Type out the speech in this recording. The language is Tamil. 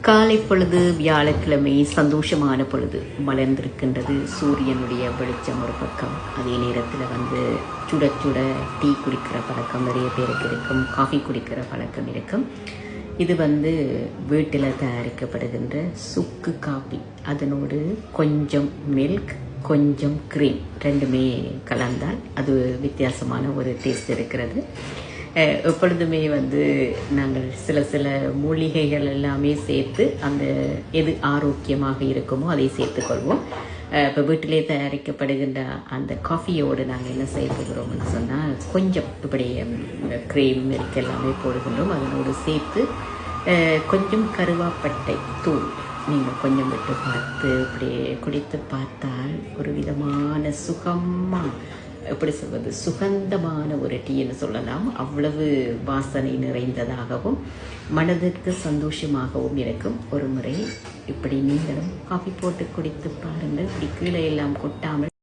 காலை பொழுது வியாழக்கிழமை சந்தோஷமான பொழுது மலர்ந்திருக்கின்றது. சூரியனுடைய வெளிச்சம் ஒரு பக்கம், அதே நேரத்தில் சுட சுட டீ குடிக்கிற பழக்கம் நிறைய பேருக்கு இருக்கும், காஃபி குடிக்கிற பழக்கம் இருக்கும். இது வீட்டில் தயாரிக்கப்படுகின்ற சுக்கு காபி, அதனோடு கொஞ்சம் மில்க் கொஞ்சம் க்ரீம் ரெண்டுமே கலந்தால் அது வித்தியாசமான ஒரு டேஸ்ட் இருக்கிறது. எப்பொழுதுமே நாங்கள் சில மூலிகைகள் எல்லாமே சேர்த்து அந்த எது ஆரோக்கியமாக இருக்குமோ அதை சேர்த்துக்கொள்வோம். இப்போ வீட்டிலே தயாரிக்கப்படுகின்ற அந்த காஃபியோடு நாங்கள் என்ன செய்ய போகிறோம்னு சொன்னால், கொஞ்சம் இப்படி க்ரீம் மில்க் எல்லாமே போடுகின்றோம். அதனோடு சேர்த்து கொஞ்சம் கருவாப்பட்டை தூள் நீங்கள் கொஞ்சம் விட்டு பார்த்து இப்படியே குடித்து பார்த்தால் ஒரு விதமான சுகமாக, எப்படி சொல்வது, சுகந்தமான ஒரு டீன்னு சொல்லலாம். அவ்வளவு வாசனை நிறைந்ததாகவும் மனதிற்கு சந்தோஷமாகவும் இருக்கும். ஒரு முறை இப்படி நீங்களும் காஃபி போட்டு குடித்து பாருங்கள். இப்படி கீழே எல்லாம் கொட்டாமல்